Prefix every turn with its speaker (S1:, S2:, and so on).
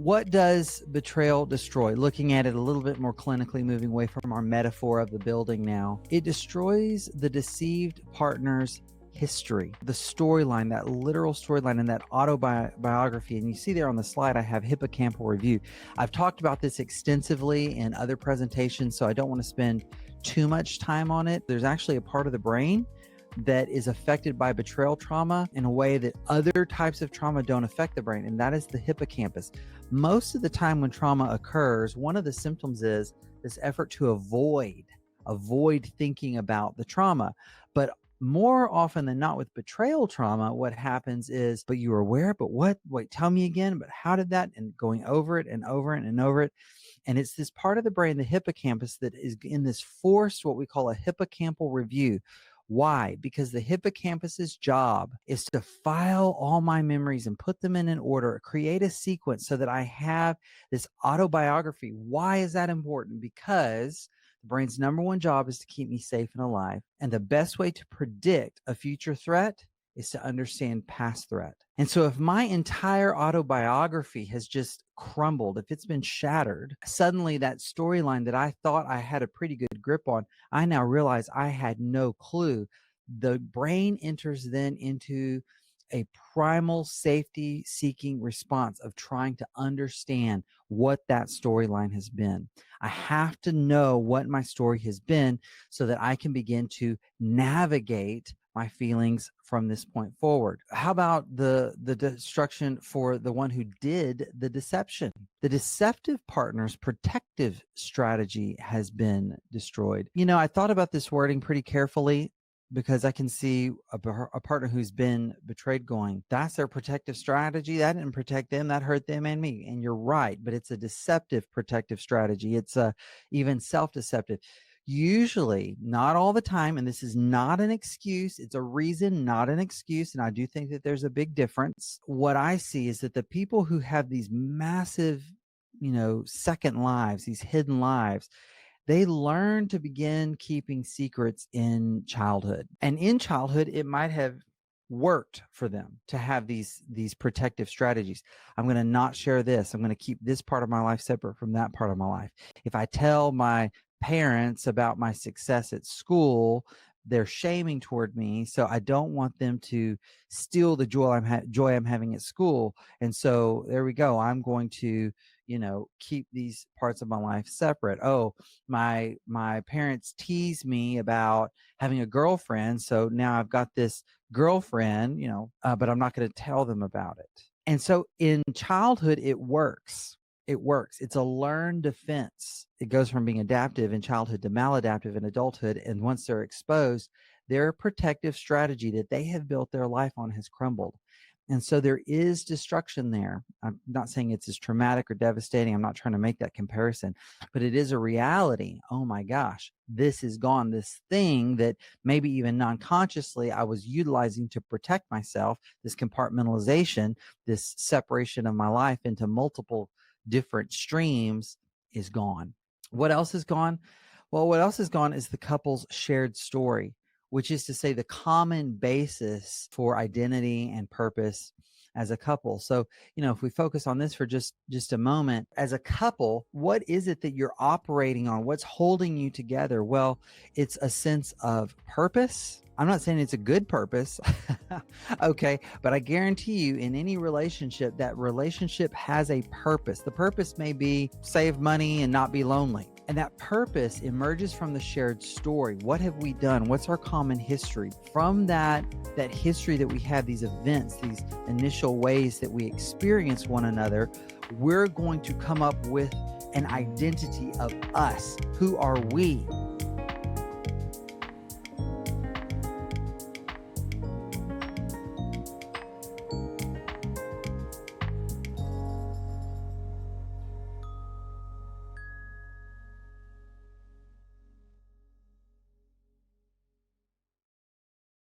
S1: What does betrayal destroy? Looking at it a little bit more clinically, moving away from our metaphor of the building now, it destroys the deceived partner's history, the storyline, that literal storyline and that autobiography. And you see there on the slide, I have hippocampal review. I've talked about this extensively in other presentations, so I don't want to spend too much time on it. There's actually a part of the brain that is affected by betrayal trauma in a way that other types of trauma don't affect the brain, and that is the hippocampus. Most of the time when trauma occurs, one of the symptoms is this effort to avoid thinking about the trauma. But more often than not with betrayal trauma, what happens is, but you were aware, but what? Wait, tell me again, but how did that? And going over it and over it and over it. And it's this part of the brain, the hippocampus, that is in this forced, what we call a hippocampal review. Why? Because the hippocampus's job is to file all my memories and put them in an order, create a sequence so that I have this autobiography. Why is that important? Because the brain's number one job is to keep me safe and alive. And the best way to predict a future threat is to understand past threat. And so if my entire autobiography has just crumbled, if it's been shattered, suddenly that storyline that I thought I had a pretty good grip on, I now realize I had no clue. The brain enters then into a primal safety seeking response of trying to understand what that storyline has been. I have to know what my story has been so that I can begin to navigate my feelings from this point forward. How about the destruction for the one who did the deception? The deceptive partner's protective strategy has been destroyed. You know, I thought about this wording pretty carefully, because I can see a partner who's been betrayed going, that's their protective strategy. That didn't protect them. That hurt them and me. And you're right, but it's a deceptive protective strategy. It's even self-deceptive. Usually, not all the time, and this is not an excuse. It's a reason, not an excuse. And I do think that there's a big difference. What I see is that the people who have these massive, second lives, these hidden lives, they learn to begin keeping secrets in childhood. And in childhood, it might have worked for them to have these protective strategies. I'm going to not share this. I'm going to keep this part of my life separate from that part of my life. If I tell my parents about my success at school, they're shaming toward me. So I don't want them to steal the joy I'm having at school. And so there we go. I'm going to keep these parts of my life separate. Oh, my parents tease me about having a girlfriend, so now I've got this girlfriend, but I'm not going to tell them about it. And so in childhood, it works. It's a learned defense. It goes from being adaptive in childhood to maladaptive in adulthood. And once they're exposed, their protective strategy that they have built their life on has crumbled. And so there is destruction there. I'm not saying it's as traumatic or devastating. I'm not trying to make that comparison, but it is a reality. Oh my gosh, this is gone. This thing that maybe even non-consciously I was utilizing to protect myself, this compartmentalization, this separation of my life into multiple different streams is gone. What else is gone? Well, what else is gone is the couple's shared story, which is to say the common basis for identity and purpose as a couple. So, if we focus on this for just a moment, as a couple, what is it that you're operating on? What's holding you together? Well, it's a sense of purpose. I'm not saying it's a good purpose, okay, but I guarantee you in any relationship, that relationship has a purpose. The purpose may be save money and not be lonely. And that purpose emerges from the shared story. What have we done? What's our common history? From that history that we have, these events, these initial ways that we experience one another, we're going to come up with an identity of us. Who are we?